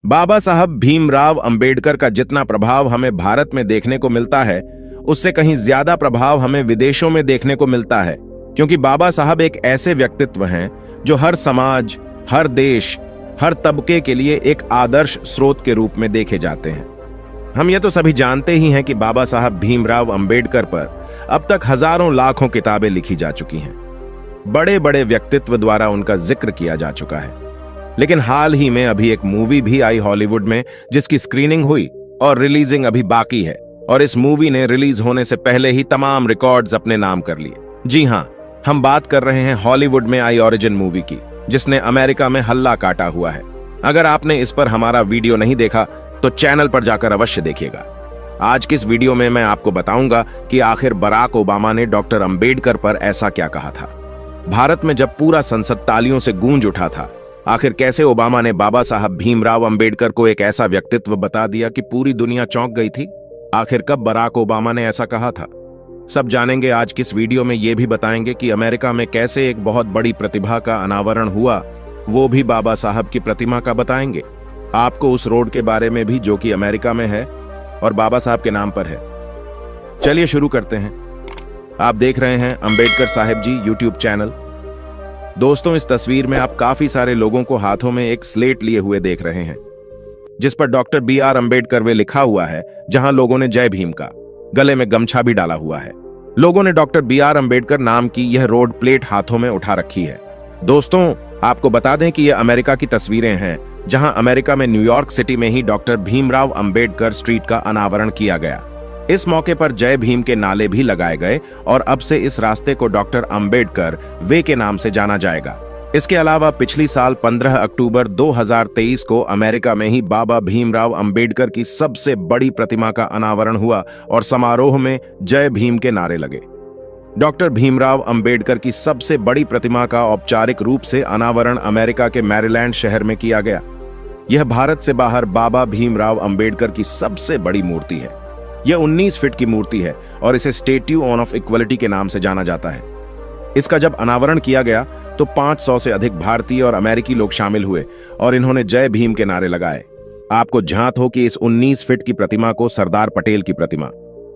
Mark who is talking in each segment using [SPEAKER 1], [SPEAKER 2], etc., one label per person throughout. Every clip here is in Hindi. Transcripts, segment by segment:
[SPEAKER 1] बाबा साहब भीमराव अंबेडकर का जितना प्रभाव हमें भारत में देखने को मिलता है, उससे कहीं ज्यादा प्रभाव हमें विदेशों में देखने को मिलता है, क्योंकि बाबा साहब एक ऐसे व्यक्तित्व हैं जो हर समाज, हर देश, हर तबके के लिए एक आदर्श स्रोत के रूप में देखे जाते हैं। हम ये तो सभी जानते ही हैं कि बाबा साहब भीमराव अंबेडकर पर अब तक हजारों लाखों किताबें लिखी जा चुकी हैं। बड़े बड़े व्यक्तित्व द्वारा उनका जिक्र किया जा चुका है। लेकिन हाल ही में अभी एक मूवी भी आई हॉलीवुड में, जिसकी स्क्रीनिंग हुई और रिलीजिंग अभी बाकी है, और इस मूवी ने रिलीज होने से पहले ही तमाम रिकॉर्ड्स अपने नाम कर लिए। जी हां, हम बात कर रहे हैं हॉलीवुड में आई ओरिजिन मूवी की, जिसने अमेरिका में हल्ला काटा हुआ है। अगर आपने इस पर हमारा वीडियो नहीं देखा तो चैनल पर जाकर अवश्य देखिएगा। आज की इस वीडियो में मैं आपको बताऊंगा कि आखिर बराक ओबामा ने डॉक्टर अंबेडकर पर ऐसा क्या कहा था। भारत में जब पूरा संसद तालियों से गूंज उठा था, आखिर कैसे ओबामा ने बाबा साहब भीमराव अंबेडकर को एक ऐसा व्यक्तित्व बता दिया कि पूरी दुनिया चौंक गई थी। आखिर कब बराक ओबामा ने ऐसा कहा था, सब जानेंगे आज की इस वीडियो में। ये भी बताएंगे कि अमेरिका में कैसे एक बहुत बड़ी प्रतिभा का अनावरण हुआ, वो भी बाबा साहब की प्रतिमा का बताएंगे। आपको उस रोड के बारे में भी जो कि अमेरिका में है और बाबा साहब के नाम पर है। चलिए शुरू करते हैं। आप देख रहे हैं अंबेडकर साहिब जी यूट्यूब चैनल। दोस्तों, इस तस्वीर में आप काफी सारे लोगों को हाथों में एक स्लेट लिए हुए देख रहे हैं, जिस पर डॉक्टर BR अंबेडकर वे लिखा हुआ है, जहां लोगों ने जय भीम का, गले में गमछा भी डाला हुआ है। लोगों ने डॉक्टर BR अंबेडकर नाम की यह रोड प्लेट हाथों में उठा रखी है। दोस्तों, आपको बता दें कि यह अमेरिका की तस्वीरें हैं, जहां अमेरिका में न्यूयॉर्क सिटी में ही डॉक्टर भीमराव अंबेडकर स्ट्रीट का अनावरण किया गया। इस मौके पर जय भीम के नाले भी लगाए गए और अब से इस रास्ते को डॉक्टर अंबेडकर वे के नाम से जाना जाएगा। इसके अलावा पिछली साल 15 अक्टूबर 2023 को अमेरिका में ही बाबा भीमराव अंबेडकर की सबसे बड़ी प्रतिमा का अनावरण हुआ और समारोह में जय भीम के नारे लगे। डॉक्टर भीमराव अंबेडकर की सबसे बड़ी प्रतिमा का औपचारिक रूप से अनावरण अमेरिका के मैरीलैंड शहर में किया गया। यह भारत से बाहर बाबा भीमराव अंबेडकर की सबसे बड़ी मूर्ति है। यह 19 फीट की मूर्ति है और इसे स्टैच्यू ऑफ इक्वलिटी के नाम से जाना जाता है। इसका जब अनावरण किया गया तो 500 से अधिक भारतीय और अमेरिकी लोग शामिल हुए और इन्होंने जय भीम के नारे लगाए। आपको झांत हो कि इस 19 फीट की प्रतिमा को सरदार पटेल की प्रतिमा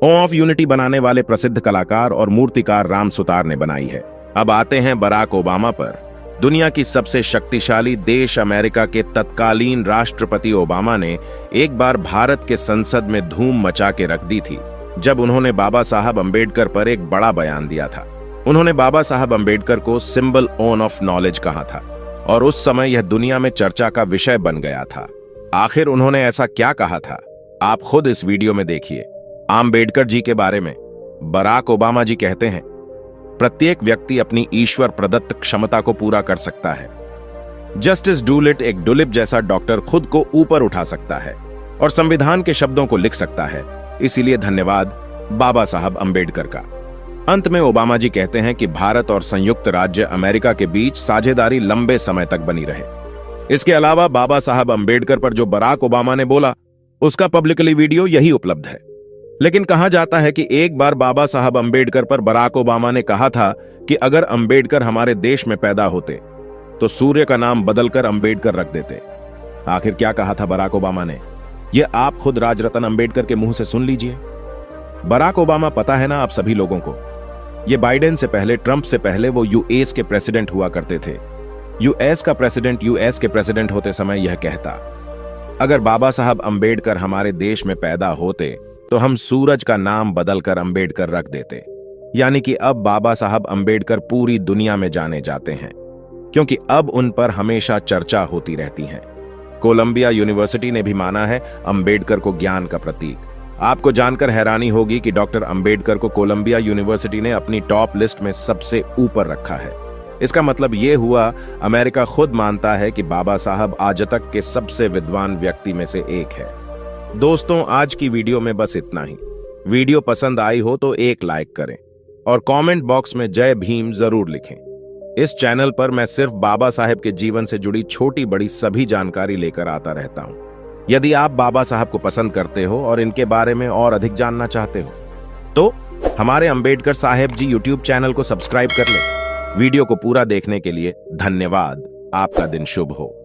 [SPEAKER 1] ऑफ यूनिटी बनाने वाले प्रसिद्ध कलाकार और मूर्तिकार राम सुतार ने बनाई है। अब आते हैं बराक ओबामा पर। दुनिया की सबसे शक्तिशाली देश अमेरिका के तत्कालीन राष्ट्रपति ओबामा ने एक बार भारत के संसद में धूम मचा के रख दी थी, जब उन्होंने बाबा साहब अंबेडकर पर एक बड़ा बयान दिया था। उन्होंने बाबा साहब अंबेडकर को सिंबल ऑफ नॉलेज कहा था और उस समय यह दुनिया में चर्चा का विषय बन गया था। आखिर उन्होंने ऐसा क्या कहा था, आप खुद इस वीडियो में देखिए। अंबेडकर जी के बारे में बराक ओबामा जी कहते हैं, प्रत्येक व्यक्ति अपनी ईश्वर प्रदत्त क्षमता को पूरा कर सकता है। जस्टिस डूलिट एक डुलिप जैसा डॉक्टर खुद को ऊपर उठा सकता है और संविधान के शब्दों को लिख सकता है। इसीलिए धन्यवाद बाबा साहब अंबेडकर का। अंत में ओबामा जी कहते हैं कि भारत और संयुक्त राज्य अमेरिका के बीच साझेदारी लंबे समय तक बनी रहे। इसके अलावा बाबा साहब अंबेडकर पर जो बराक ओबामा ने बोला, उसका पब्लिकली वीडियो यही उपलब्ध है। लेकिन कहा जाता है कि एक बार बाबा साहब अंबेडकर पर बराक ओबामा ने कहा था कि अगर अंबेडकर हमारे देश में पैदा होते तो सूर्य का नाम बदलकर अंबेडकर रख देते। आखिर क्या कहा था बराक ओबामा ने, यह आप खुद राजरत्न अंबेडकर के मुंह से सुन लीजिए। बराक ओबामा पता है ना आप सभी लोगों को, ये बाइडेन से पहले, ट्रंप से पहले वो यूएस के प्रेसिडेंट हुआ करते थे। यूएस के प्रेसिडेंट होते समय यह कहता, अगर बाबा साहब अंबेडकर हमारे देश में पैदा होते तो हम सूरज का नाम बदलकर अंबेडकर रख देते। यानी कि अब बाबा साहब अंबेडकर पूरी दुनिया में जाने जाते हैं, क्योंकि अब उन पर हमेशा चर्चा होती रहती है। कोलंबिया यूनिवर्सिटी ने भी माना है अंबेडकर को ज्ञान का प्रतीक। आपको जानकर हैरानी होगी कि डॉक्टर अंबेडकर को कोलंबिया यूनिवर्सिटी ने अपनी टॉप लिस्ट में सबसे ऊपर रखा है। इसका मतलब यह हुआ, अमेरिका खुद मानता है कि बाबा साहब आज तक के सबसे विद्वान व्यक्ति में से एक है। दोस्तों, आज की वीडियो में बस इतना ही। वीडियो पसंद आई हो तो एक लाइक करें और कमेंट बॉक्स में जय भीम जरूर लिखें। इस चैनल पर मैं सिर्फ बाबा साहब के जीवन से जुड़ी छोटी बड़ी सभी जानकारी लेकर आता रहता हूं। यदि आप बाबा साहब को पसंद करते हो और इनके बारे में और अधिक जानना चाहते हो तो हमारे अंबेडकर साहिब जी यूट्यूब चैनल को सब्सक्राइब कर लें। वीडियो को पूरा देखने के लिए धन्यवाद। आपका दिन शुभ हो।